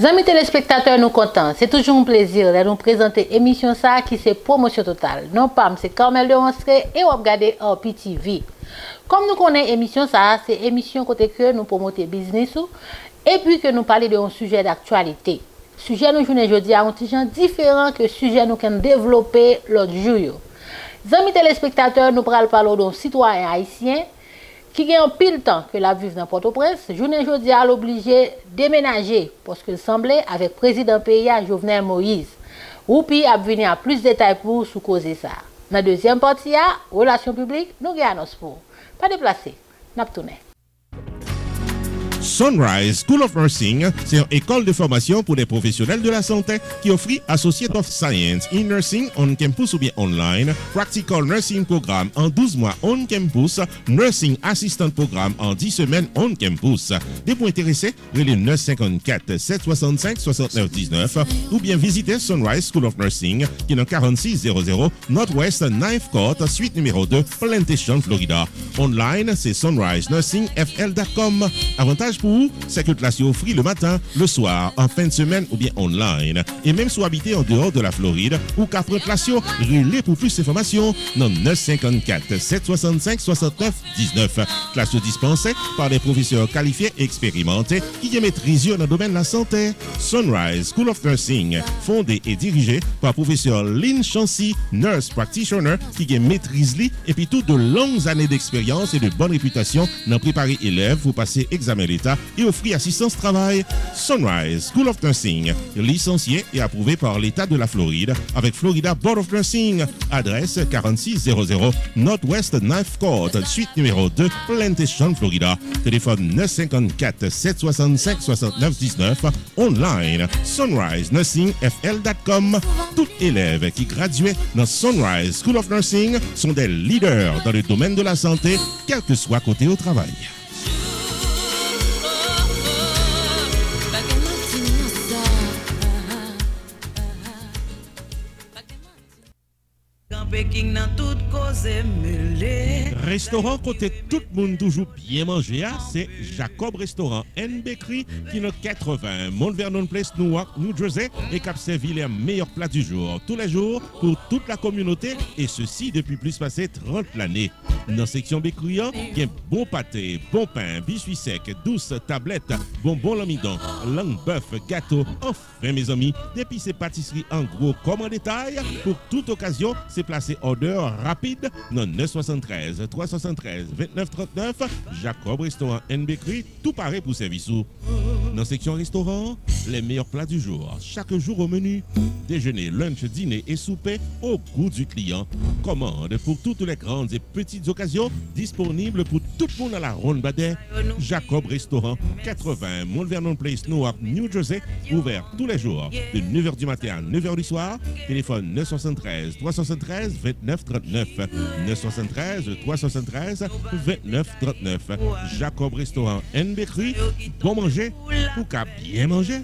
Amis téléspectateurs, nous contents. C'est toujours un plaisir de nous présenter l'émission ça qui c'est promotion totale. Non pas, c'est Carmel de Monstré et on regarde RPTV. Comme nous connaissons l'émission ça, c'est émission côté que nous promoter business et puis que nous parler de un sujet d'actualité. Sujet nous journée aujourd'hui à un petit différent que sujet nous avons développé l'autre jour. Amis téléspectateurs, nous parlons d'un citoyen haïtien qui a un pile temps que la vive dans Port-au-Prince, journée aujourd'hui à l'obligé déménager parce qu'il semblait avec le président pays Jovenel Moïse. Ou puis a venir à plus de détails pour sous causer ça. Dans la deuxième partie, relations publiques, nous gagnons pour. Pas déplacer, n'a pas tourné. Sunrise School of Nursing, c'est une école de formation pour les professionnels de la santé qui offre Associate of Science in Nursing on campus ou bien online, Practical Nursing Programme en 12 mois on campus, Nursing Assistant Programme en 10 semaines on campus. Des points intéressés, relais 954 765 69 19 ou bien visitez Sunrise School of Nursing qui est dans 4600 Northwest 9th Court, suite numéro 2, Plantation, Florida. Online, c'est sunrisenursingfl.com. Avantage pour vous, c'est que classe offre le matin, le soir, en fin de semaine ou bien online. Et même si vous habitez en dehors de la Floride ou qu'après classe, relais pour plus d'informations dans 954 765 69 19. Classe dispensée par des professeurs qualifiés et expérimentés qui maîtrisent dans le domaine de la santé. Sunrise School of Nursing, fondé et dirigé par professeur Lynn Chancy, nurse practitioner qui maîtrise et puis toutes de longues années d'expérience et de bonne réputation dans préparer élèves pour passer examen d'État et offrir assistance travail. Sunrise School of Nursing, licencié et approuvé par l'État de la Floride avec Florida Board of Nursing. Adresse 4600 Northwest 9th Court, suite numéro 2, Plantation, Florida. Téléphone 954 765 69 19. Online, sunrisenursingfl.com. Tout élève qui graduait dans Sunrise School of Nursing sont des leaders dans le domaine de la santé, quel que soit côté au travail. Restaurant côté tout le monde toujours bien manger, c'est Jacob Restaurant and Bakery qui est 80 Mount Vernon Place, Newark, New Jersey et qui servi les meilleurs plats du jour, tous les jours pour toute la communauté et ceci depuis plus passé 30 l'année. Dans la section bakery, il y a bon pâté, bon pain, biscuits secs, douces tablettes, bonbons l'amidon, langue bœuf, gâteau. Enfin mes amis, depuis ces pâtisseries en gros comme en détail, pour toute occasion, c'est placé order rapide dans 973 373 29 39 Jacob Restaurant and Bakery, tout pareil pour service. Dans la section restaurant, les meilleurs plats du jour, chaque jour au menu, déjeuner, lunch, dîner et souper au goût du client. Commande pour toutes les grandes et petites occasions, disponible pour tout le monde à la ronde Badet. Jacob Restaurant, 80 Mount Vernon Place, Newark, New Jersey, ouvert tous les jours de 9h du matin à 9h du soir. Téléphone 973 373 29 39 973 373 29 39. Jacob Restaurant and Bakery, bon manger ou qu'à bien manger.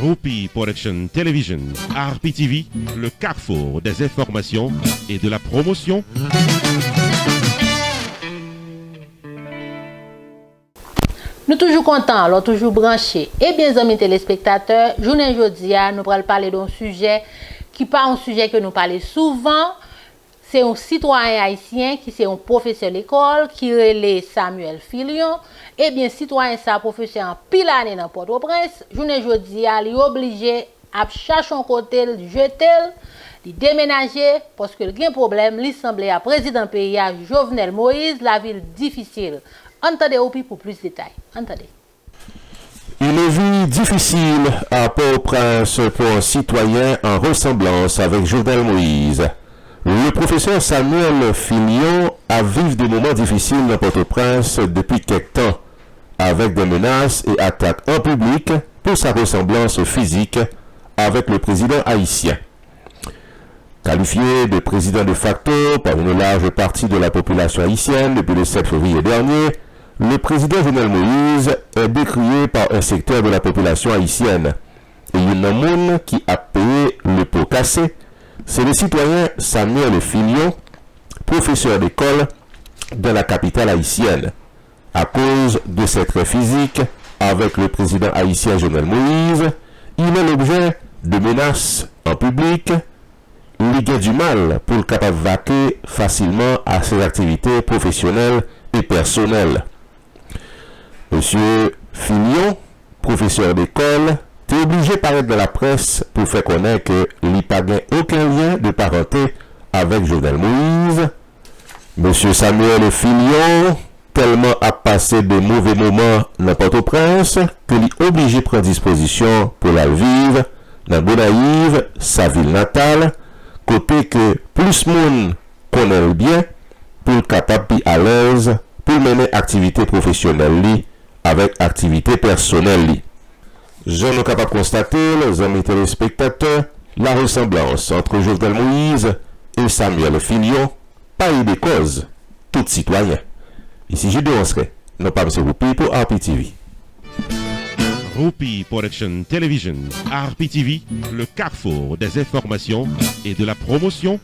Rupi Production Television, RPTV, le carrefour des informations et de la promotion. Nous toujours contents, alors toujours branchés. Et bien, amis téléspectateurs, journée aujourd'hui, nous allons parler d'un sujet qui n'est pas un sujet que nous parlons souvent. C'est un citoyen haïtien qui est un professeur d'école qui relève Samuel Filion. Et bien, citoyen ça professeur en pile année dans Port-au-Prince. Journée aujourd'hui, il est obligé à chercher un côté, de jeter, de déménager parce que le problème, il semblait à président pays Jovenel Moïse, la ville difficile. Entendez Oupi pour plus de détails. Entendez. Une vie difficile à Port-au-Prince pour un citoyen en ressemblance avec Jovenel Moïse. Le professeur Samuel Filion a vécu des moments difficiles dans Port-au-Prince depuis quelque temps, avec des menaces et attaques en public pour sa ressemblance physique avec le président haïtien. Qualifié de président de facto par une large partie de la population haïtienne depuis le 7 février dernier, le président Jovenel Moïse est décrié par un secteur de la population haïtienne. Et il y a un monde qui a payé le pot cassé, c'est le citoyen Samuel Filion, professeur d'école de la capitale haïtienne. à cause de ses traits physiques avec le président haïtien Jovenel Moïse, il est l'objet de menaces en public. Il a du mal pour le capable de vaquer facilement à ses activités professionnelles et personnelles. Monsieur Filion, professeur d'école, est obligé de paraître dans la presse pour faire connaître qu'il n'y a pas aucun lien de parenté avec Jovenel Moïse. Monsieur Samuel Filion, tellement a passé de mauvais moments dans Port-au-Prince, qu'il est obligé de prendre disposition pour la vivre dans Bonaïve, sa ville natale, côté que plus monde connaît le bien, pour capable à l'aise pour mener activité professionnelle avec activité personnelle. Je ne suis capable de constater, les amis téléspectateurs, la ressemblance entre Jovenel Moïse et Samuel Filion, pas eu des causes, tout citoyen. Ici, je dénoncerai, non pas M. Roupi pour RPTV. Roupi Production Television, RPTV, le carrefour des informations et de la promotion.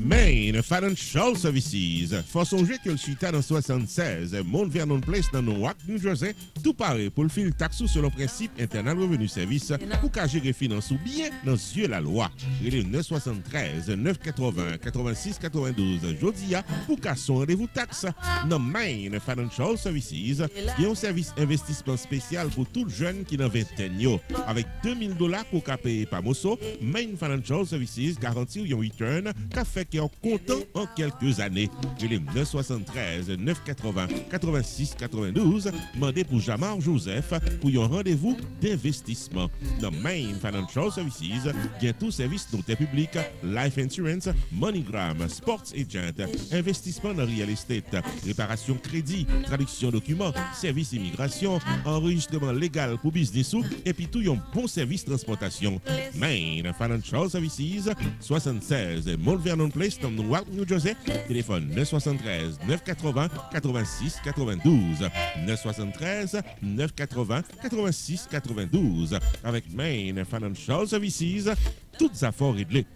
Main Financial Services. Faut songer que le suite dans 76, Mount Vernon Place dans Newark, New Jersey, tout paraît pour le fil taxou sur le principe internal revenu service pour qu'à gérer finance ou bien dans yeux la loi. Il est 973 980 86 92 Jodia pour qu'à son rendez-vous taxe. Dans Main Financial Services, il y a un service investissement spécial pour tout jeune qui n'a 20 ans. Avec $2000 pour qu'à payer par Mosso, Main Financial Services garantit un return qu'a fait qu'il est content en quelques années. Il est 973 980 86 92 demandé pour Jamar Joseph pour un rendez-vous d'investissement. Dans Main Financial Services, il y a tout service noté public, life insurance, MoneyGram, sports agent, investissement dans real estate, réparation crédit, traduction documents, service immigration, enregistrement légal pour business et puis tout un bon service transportation. Main Financial Services, 76 Mount Vernon Place dans Newark, New Jersey. Téléphone 973 980 86 92 973 980 86 92. Avec Main Financial Services, toutes affaires réglées.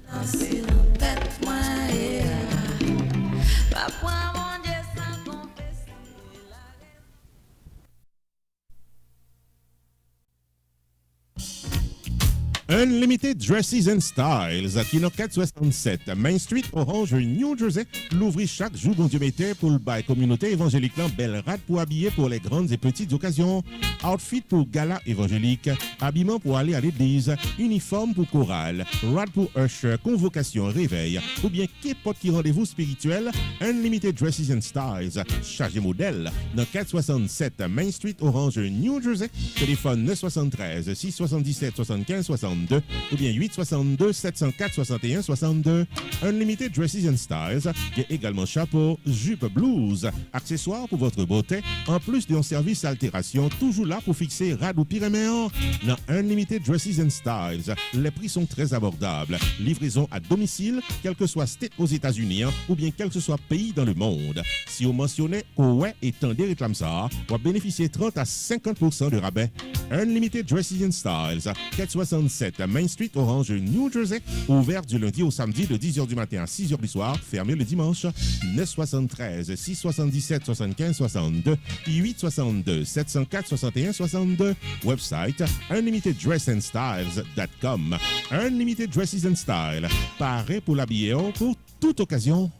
Unlimited Dresses and Styles, qui dans 467 Main Street, Orange, New Jersey, l'ouvrit chaque jour dans Dieu mettait pour le bail communauté évangélique belle rade pour habiller pour les grandes et petites occasions, outfit pour gala évangélique, habillement pour aller à l'église, uniforme pour chorale, rad pour usher, convocation, réveil, ou bien qu'importe qui rendez-vous spirituel, Unlimited Dresses and Styles, chargé modèle, dans 467 Main Street, Orange, New Jersey, téléphone 973 677 75 62 ou bien 862 704 61 62. Unlimited Dresses and Styles, il y a également chapeau, jupe, blouse, accessoires pour votre beauté, en plus d'un service altération, toujours là pour fixer rad ou pyréméen. Dans Unlimited Dresses and Styles, les prix sont très abordables. Livraison à domicile, quel que soit state aux États-Unis ou bien quel que soit pays dans le monde. Si vous mentionnez ouais et tendez réclame ça, vous bénéficiez 30 à 50% de rabais. Unlimited Dresses and Styles, 467 Main Street, Orange, New Jersey, ouvert du lundi au samedi de 10h du matin à 6h du soir, fermé le dimanche. 973 677 75 62 862 704 61 62. Website unlimiteddressandstyles.com. Unlimited Dresses and Style, paré pour l'habiller pour toute occasion.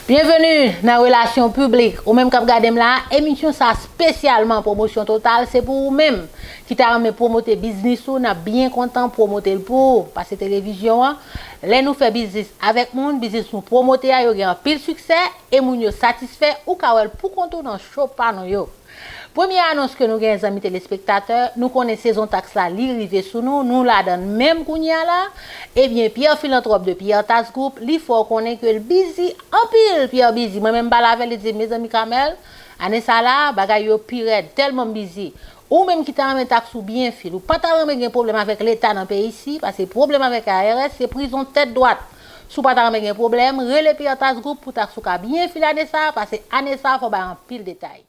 Bienvenue dans la relation publique. Ou même quand vous regardez là, émission ça spécialement promotion totale, c'est pour vous-même qui t'a remis promoter business ou n'a bien content promoter pour passer télévision. Là nous fait business avec moun, business nous promoter a yo gen pile succès et moun yo satisfait ou kawel pour contour dans show pa nou yo. Première annonce que nous avons, amis téléspectateurs, nous connaissons saison taxe là, l'arrivée sous nous la donne même kounya là. Eh bien, Pierre Philanthrope de Pierre Task Group, il faut connaître que le busy, en pile Pierre busy. Moi-même, je l'avais dit, mes amis Kamel, année ça là, bagay yo pire, tellement busy. ou même qui t'a remis taxe ou bien fil, ou pas t'a remis un problème avec l'État dans le pays ici, parce que le problème avec ARS, c'est prison tête droite. Si pas t'a remis un problème, relais Pierre Tax Group pour taxe ou bien fil année ça, parce que année ça, faut ba en pile détail.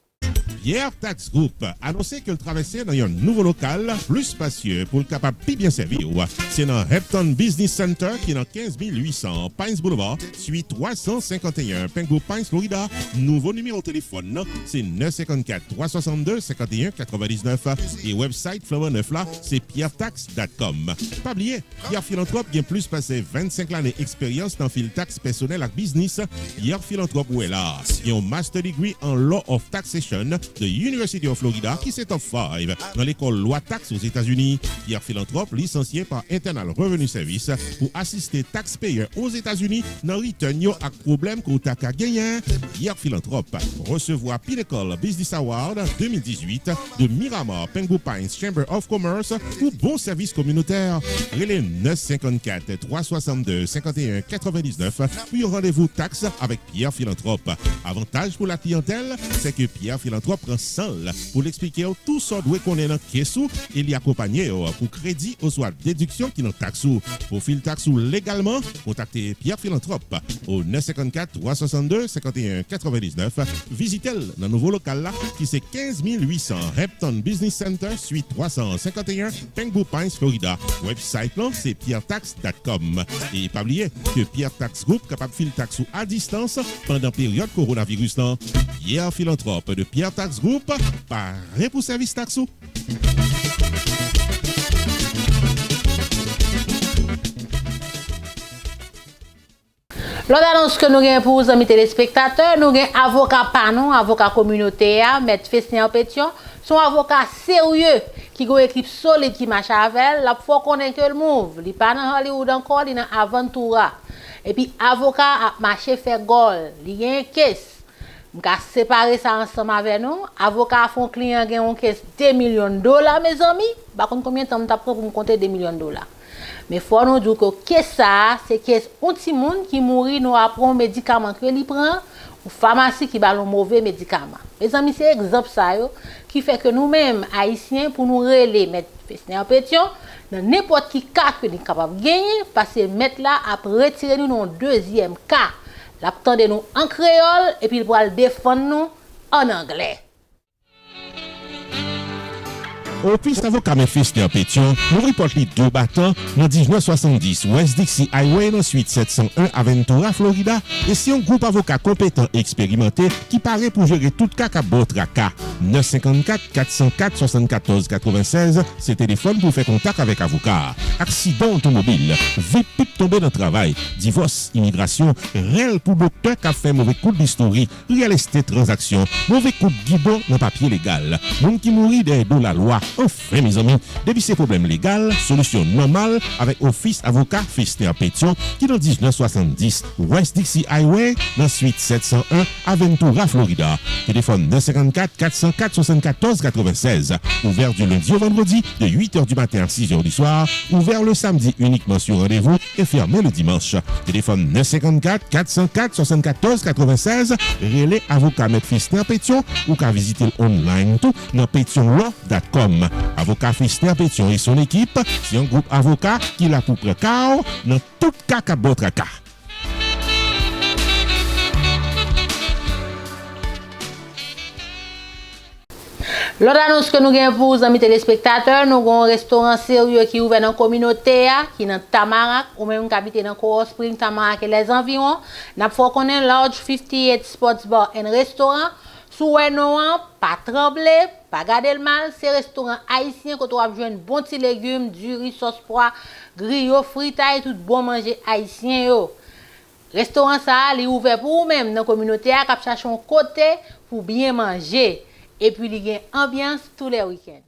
Pierre Tax Group annoncé que le traversait dans un nouveau local plus spacieux pour le capable de bien servir. C'est dans Hampton Business Center qui est dans 15800 Pines Boulevard, suite 351 Pengo Pines, Florida. Nouveau numéro de téléphone, c'est 954 362 51 99 et website Flower 9 là, c'est pierretax.com. Pas oublier, Pierre Philanthrope qui a plus passé 25 années d'expérience dans le taxe personnel et business. Pierre Philanthrope où est là, il a un master degree en Law of Taxation de University of Florida qui c'est top 5 dans l'école loi taxe aux États-Unis. Pierre Philanthrope, licencié par Internal Revenue Service pour assister taxpayers aux États-Unis dans return yo ak problème ko ta ka gagner. Pierre Philanthrope recevoir Pinnacle Business Award 2018 de Miramar Pengu Pines Chamber of Commerce pour bon service communautaire. Relais 954 362 51 99 puis rendez-vous taxe avec Pierre Philanthrope. Avantage pour la clientèle, c'est que Pierre Philanthrope prend 100 pour l'expliquer tout ça doit qu'on est dans caisse et l'y accompagner pour crédit ou soit déduction qui dans taxe. Pour fil taxe légalement, contactez Pierre Philanthrope au 954 362 51 99. Visitez-le dans le nouveau local là qui c'est 15800 Hampton Business Center suite 351 Pengu Pines, Florida. Website là c'est pierretax.com. Et pas oublier que Pierre Tax Group capable fil taxe à distance pendant période coronavirus là. Pierre Philanthrope de Pierre Tax Group, paré pour service taxo. L'autre annonce que nous avons pour les amis téléspectateurs, nous avons avocat Panon, avocat communautaire, maître Festin Pétion, son avocat sérieux qui a une équipe solide qui marche avec elle, la fois qu'on est que le move, il pas dans Hollywood encore, il est dans Aventura. Et puis avocat a marché fait gol, il y a une caisse. Je vais séparer ça ensemble avec nous. Avocat font client qui a une caisse $2 millions, mes amis. Par contre, combien de temps tu pour me compter $2 millions? Mais il faut nous dire que ça, c'est caisse un petit monde qui mourit, nous apprenons un médicament que lui prend, ou pharmacie qui a un mauvais médicament. Mes amis, c'est exemple ça qui fait que nous-mêmes, Haïtiens, pour nous relayer, mettre Festin Pétion, dans n'importe qui cas que nous sommes capables de gagner, parce que mettre là, après retirer nous dans le deuxième cas. L'attendez nous en créole et puis il va le défendre nous en anglais. Office avocat Festin Pétion, nous reporte les deux battants dans 1970 West Dixie Highway dans suite 701 Aventura, Florida. Et c'est un groupe avocat compétent et expérimenté qui paraît pour gérer tout cas à votre cas. 954 404 74 96, c'est téléphone pour faire contact avec avocat. Accident automobile, vite tomber dans le travail, divorce, immigration, réel pour docteur qui a fait mauvais coup d'historie, real estate transaction, mauvais coup de guidon dans papier légal. Monde qui mourit de la loi. Enfin, mes amis, depuis ces problèmes légaux, solution normale avec Office avocat Festin Pétion qui dans 1970 West Dixie Highway dans suite 701 Aventura, Florida. Téléphone 954 404 74 96. Ouvert du lundi au vendredi de 8h du matin à 6h du soir. Ouvert le samedi uniquement sur rendez-vous et fermé le dimanche. Téléphone 954 404 74 96. Relais avocat Maître Festin Pétion ou qu'à visiter online tout dans pétionlaw.com. Avocat Festin Pétion et son équipe, c'est un groupe avocat qui l'a pour précaire dans tout cas à votre cas. L'autre annonce que nous avons pour les amis téléspectateurs, nous avons un restaurant sérieux qui est ouvert dans la communauté, qui est dans Tamarack, ou même qui habite dans Coral Spring, Tamarack et les environs. Nous avons un Large 58 Sports Bar et Restaurant. Sous un pas trembler, pas garder le mal, c'est restaurant haïtien que tu as besoin de bons petits légumes, du riz, sauce pois, griot, fritaille, tout bon manger haïtien yo. Restaurant ça, il est ouvert pour vous-même dans la communauté, qui cherche un côté pour bien manger. Et puis il y a une ambiance tous les week-ends.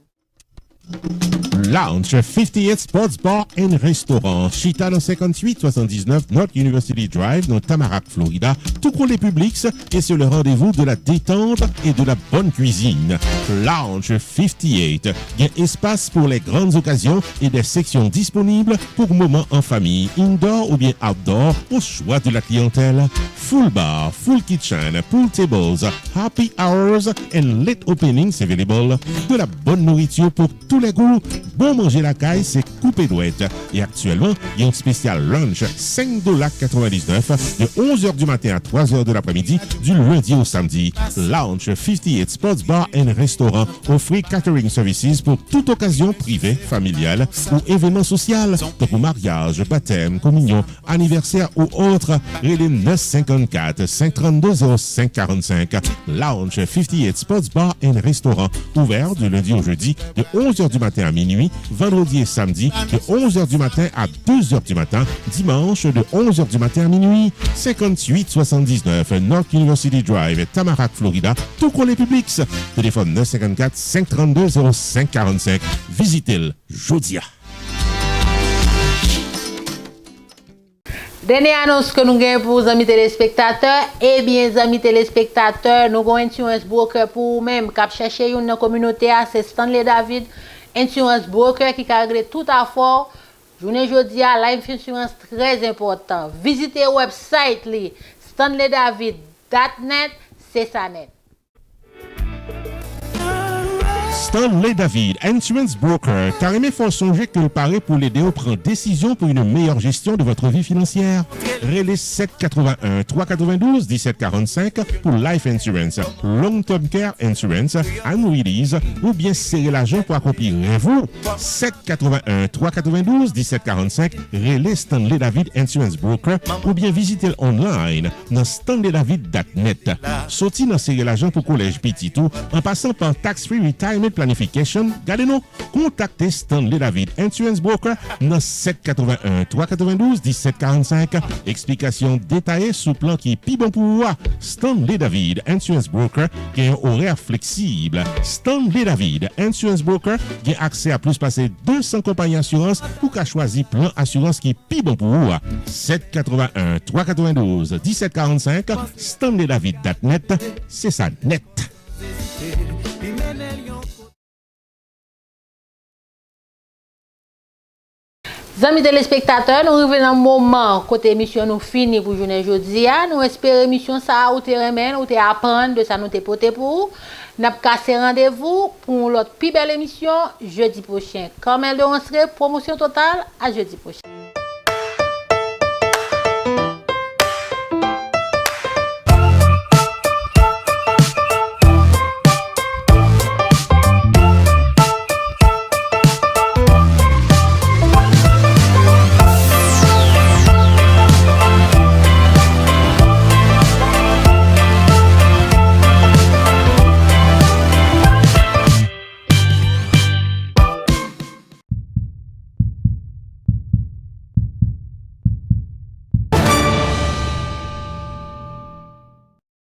Lounge 58 Sports Bar and Restaurant. Chita dans 5879 North University Drive dans Tamarack, Florida. Tout pour les publics et sur le rendez-vous de la détente et de la bonne cuisine. Lounge 58. Il y a espace pour les grandes occasions et des sections disponibles pour moments en famille, indoor ou bien outdoor, au choix de la clientèle. Full bar, full kitchen, pool tables, happy hours and late openings available. De la bonne nourriture pour tous les goûts. Bon manger la caille, c'est coupé douette. Et actuellement, il y a un spécial lunch, $5.99 de 11h du matin à 3h de l'après-midi, du lundi au samedi. Lounge 58 Sports Bar and Restaurant offre catering services pour toute occasion privée, familiale ou événement social, pour mariage, baptême, communion, anniversaire ou autre. Relais 954 532 0545. Lounge 58 Sports Bar and Restaurant, ouvert du lundi au jeudi de 11h du matin à minuit, vendredi et samedi de 11h du matin à 2h du matin, dimanche de 11h du matin à minuit. 5879 North University Drive, Tamarack, Florida, tout pour les publics. Téléphone 954 532 0545. Visitez-le Jodia. Dernière annonce que nous avons pour les amis téléspectateurs, eh bien, les amis téléspectateurs, nous avons un insurance broker pour vous-même qui chercher une communauté, c'est Stanley David, insurance broker qui a réglé tout à fort. Journée jeudi à life insurance très important. Visitez le website stanleydavid.net, c'est ça net. Stanley David, Insurance Broker, carrément faut songer que le pari pour l'aider à prendre décision pour une meilleure gestion de votre vie financière. Relais 781 392 1745 pour Life Insurance, Long Term Care Insurance, Annuities ou bien serrer l'argent pour accomplir vous. 781 392 1745, Relais Stanley David Insurance Broker ou bien visitez online dans stanleydavid.net. Sorti dans serrer l'argent pour collège petit tout en passant par Tax Free Retirement Planification, gardez-nous, contactez Stanley David Insurance Broker dans 781 392 1745. Explication détaillée sous plan qui est plus bon pour vous. Stanley David Insurance Broker qui a un horaire flexible. Stanley David Insurance Broker qui a accès à plus passer 200 compagnies d'assurance pour qu'à choisir plan assurance qui est plus bon pour vous. 781 392 1745. stanleydavid.net, c'est ça net. Amis téléspectateurs, nous revenons dans le moment côté émission nous fini pour journée jeudi. Nous espérons émission ça ou te remettre ou te apprendre de ça nous te porter pour. N'a pas cassé rendez-vous pour l'autre plus belle émission jeudi prochain. Comme elle le promotion totale à jeudi prochain.